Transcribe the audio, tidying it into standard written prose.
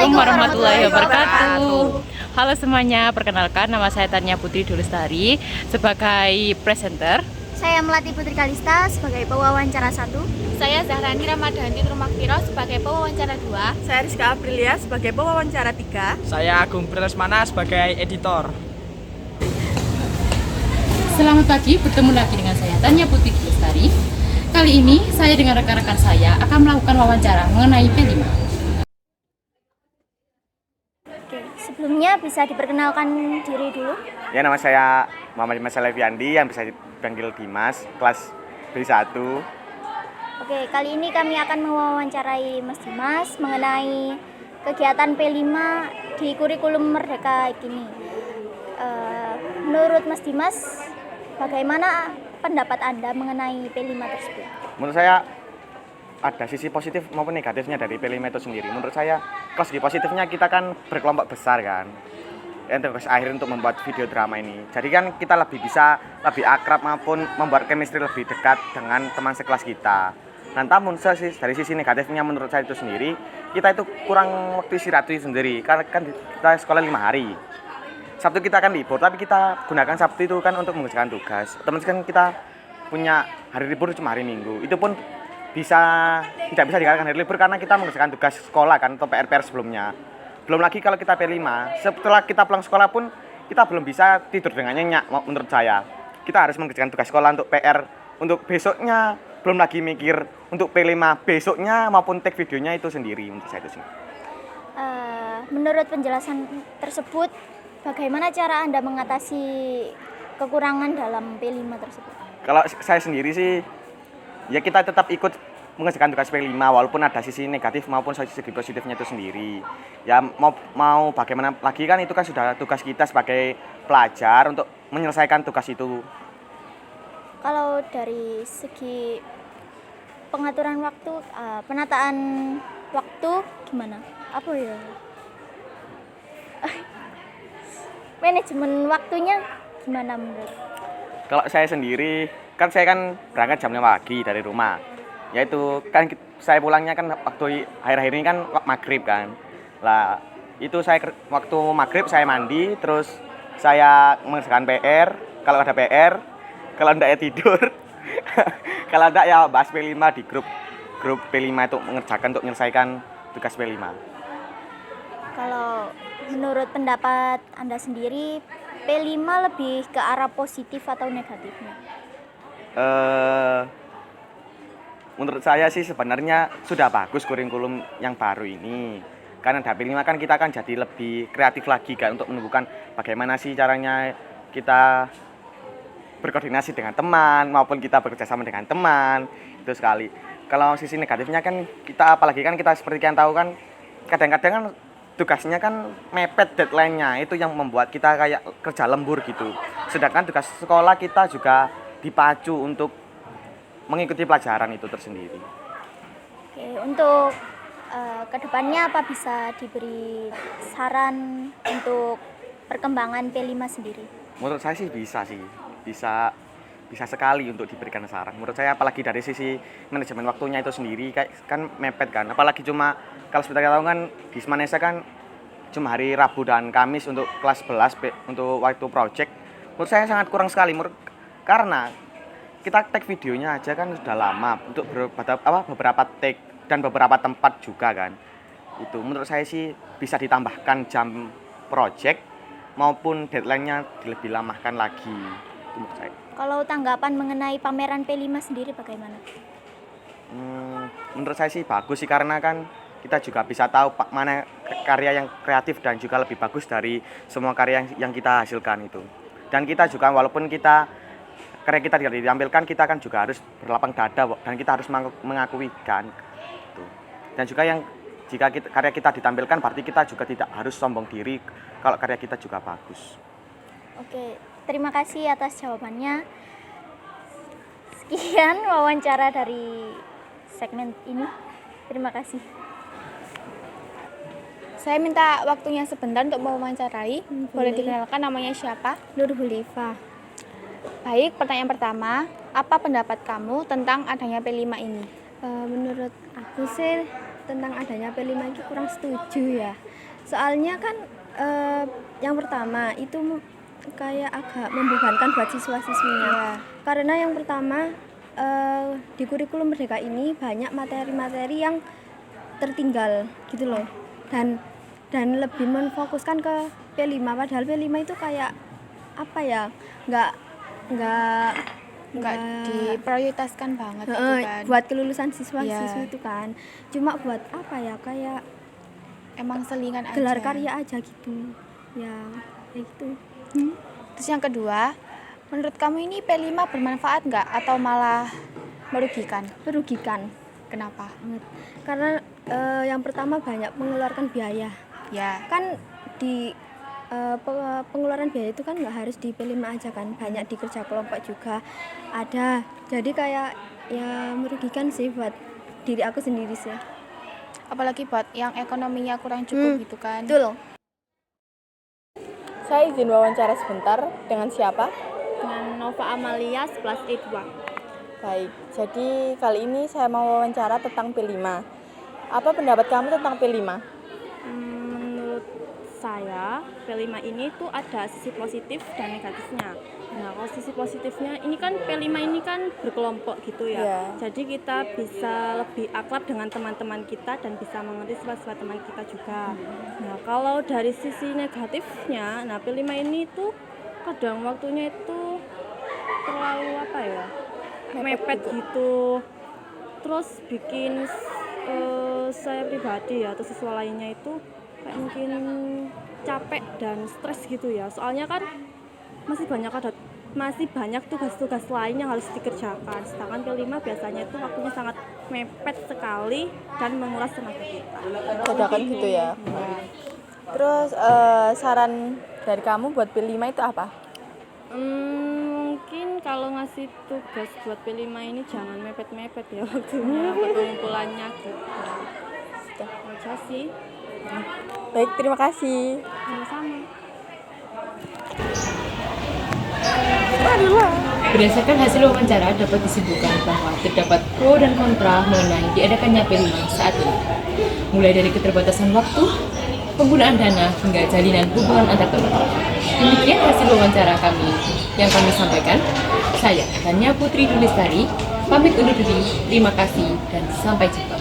Assalamualaikum warahmatullahi wabarakatuh. Halo semuanya, perkenalkan nama saya Tania Putri Dulestari sebagai presenter. Saya Melati Putri Kalista sebagai pewawancara 1. Saya Zahrani Ramadhani Trumakfiro sebagai pewawancara 2. Saya Rizka Aprilia sebagai pewawancara 3. Saya Agung Prilesmana sebagai editor. Selamat pagi, bertemu lagi dengan saya Tania Putri Dulestari. Kali ini saya dengan rekan-rekan saya akan melakukan wawancara mengenai P5. Oke, sebelumnya bisa diperkenalkan diri dulu. Ya, nama saya Muhammad Dimas Leviandi yang bisa dipanggil Dimas, kelas B1. Oke, kali ini kami akan mewawancarai Mas Dimas mengenai kegiatan P5 di kurikulum Merdeka kini. Menurut Mas Dimas, bagaimana pendapat Anda mengenai P5 tersebut? Menurut saya ada sisi positif maupun negatifnya dari P5 itu sendiri. Menurut saya, kalau segi positifnya kita kan berkelompok besar kan. Tugas akhir untuk membuat video drama ini. Jadi kan kita lebih bisa lebih akrab maupun membuat chemistry lebih dekat dengan teman sekelas kita. Dan namun dari sisi negatifnya menurut saya itu sendiri, kita itu kurang waktu istirahat itu sendiri. Karena kan kita sekolah 5 hari. Sabtu kita kan libur, tapi kita gunakan Sabtu itu kan untuk mengerjakan tugas. Otomatis kan kita punya hari libur cuma hari Minggu. Itu pun tidak bisa dikatakan hari libur karena kita mengerjakan tugas sekolah kan atau PR sebelumnya. Belum lagi kalau kita P5, setelah kita pulang sekolah pun kita belum bisa tidur dengan nyenyak menurut saya. Kita harus mengerjakan tugas sekolah untuk PR untuk besoknya, belum lagi mikir untuk P5 besoknya maupun take videonya itu sendiri menurut saya itu sih. Menurut penjelasan tersebut, bagaimana cara Anda mengatasi kekurangan dalam P5 tersebut? Kalau saya sendiri sih, ya kita tetap ikut mengerjakan tugas P5 walaupun ada sisi negatif maupun sisi positifnya itu sendiri. Ya mau bagaimana lagi kan itu kan sudah tugas kita sebagai pelajar untuk menyelesaikan tugas itu. Kalau dari segi pengaturan waktu, penataan waktu gimana? Apa ya? Manajemen waktunya gimana menurut? Kalau saya sendiri, saya kan berangkat jam 5 pagi dari rumah. Yaitu kan saya pulangnya kan waktu akhir-akhir ini kan maghrib kan. Lah itu saya waktu maghrib saya mandi, terus saya mengerjakan PR. Kalau ada PR, kalau enggak ya tidur. Kalau enggak ya bahas P5 di grup P5 itu mengerjakan untuk menyelesaikan tugas P5. Kalau menurut pendapat Anda sendiri, P5 lebih ke arah positif atau negatifnya? Menurut saya sih sebenarnya sudah bagus kurikulum yang baru ini. Karena ada P5 kan kita akan jadi lebih kreatif lagi kan untuk menemukan bagaimana sih caranya kita berkoordinasi dengan teman maupun kita bekerja sama dengan teman. Itu sekali. Kalau sisi negatifnya kan kita apalagi kan kita seperti yang tahu kan kadang-kadang kan tugasnya kan mepet deadline-nya, itu yang membuat kita kayak kerja lembur gitu. Sedangkan tugas sekolah kita juga dipacu untuk mengikuti pelajaran itu tersendiri. Oke, untuk kedepannya apa bisa diberi saran untuk perkembangan P5 sendiri? Menurut saya sih bisa sekali untuk diberikan saran. Menurut saya apalagi dari sisi manajemen waktunya itu sendiri kayak kan mepet kan. Apalagi cuma kalau seperti kita tahu kan di Semanesa kan cuma hari Rabu dan Kamis untuk kelas 11 untuk waktu project. Menurut saya sangat kurang sekali karena kita take videonya aja kan sudah lama untuk beberapa take dan beberapa tempat juga kan. Itu menurut saya sih bisa ditambahkan jam project maupun deadline-nya lebih lamakan lagi. Menurut saya. Kalau tanggapan mengenai pameran P5 sendiri bagaimana? Menurut saya sih bagus sih karena kan kita juga bisa tahu mana karya yang kreatif dan juga lebih bagus dari semua karya yang kita hasilkan itu. Dan kita juga walaupun karya kita tidak ditampilkan, kita kan juga harus berlapang dada dan kita harus mengakui kan. Gitu. Dan juga jika karya kita ditampilkan berarti kita juga tidak harus sombong diri kalau karya kita juga bagus. Oke, terima kasih atas jawabannya. Sekian wawancara dari segmen ini. Terima kasih. Saya minta waktunya sebentar untuk mewawancarai. Boleh dikenalkan namanya siapa? Nur Hulifah. Baik, pertanyaan pertama, apa pendapat kamu tentang adanya P5 ini? Menurut aku sih tentang adanya P5 itu kurang setuju ya. Soalnya kan yang pertama itu kayak agak membebankan buat siswa-siswinya. Karena yang pertama di kurikulum Merdeka ini banyak materi-materi yang tertinggal gitu loh. Dan lebih menfokuskan ke P5, padahal P5 itu kayak apa ya? Nggak diprioritaskan banget gitu kan. Buat kelulusan siswa-siswi Iya. itu kan. Cuma buat apa ya? Kayak Emang selingan aja. gelar karya aja gitu. Ya, kayak gitu. Terus yang kedua, menurut kamu ini P5 bermanfaat nggak atau malah merugikan? Merugikan Kenapa? banget. Karena yang pertama banyak mengeluarkan biaya. Ya, Kan di pengeluaran biaya itu kan nggak harus di P5 aja kan, banyak di kerja kelompok juga ada. Jadi kayak ya merugikan sih buat diri aku sendiri sih. apalagi buat yang ekonominya kurang cukup gitu kan. Betul. Saya izin wawancara sebentar. Dengan siapa? Dengan Nova Amalia 11A2. Baik, jadi kali ini saya mau wawancara tentang P5. Apa pendapat kamu tentang P5? Menurut saya P5 ini tuh ada sisi positif dan negatifnya. Nah, kalau sisi positifnya ini kan P5 ini kan berkelompok gitu ya. Iya. Jadi kita bisa lebih akrab dengan teman-teman kita dan bisa mengerti sifat-sifat teman kita juga. Nah, kalau dari sisi negatifnya, nah P5 ini tuh kadang waktunya itu terlalu apa ya? Mepet gitu. Terus bikin saya pribadi ya atau siswa lainnya itu kayak mungkin capek dan stres gitu ya. Soalnya kan masih banyak tugas-tugas lain yang harus dikerjakan. Sedangkan P5 biasanya itu waktunya sangat mepet sekali dan menguras tenaga kita. Dadakan gitu ya. Terus saran dari kamu buat P5 itu apa? Mungkin kalau ngasih tugas buat P5 ini jangan mepet-mepet ya waktunya buat pengumpulannya gitu. Itu aja sih. Baik, terima kasih. Sama-sama. Berdasarkan hasil wawancara dapat disimpulkan bahwa terdapat pro dan kontra mengenai diadakannya P5 saat ini. Mulai dari keterbatasan waktu, penggunaan dana, hingga jalinan hubungan antar teman. Demikian hasil wawancara kami yang kami sampaikan. Saya, Tania Putri Dulistari, pamit undur diri. Terima kasih dan sampai jumpa.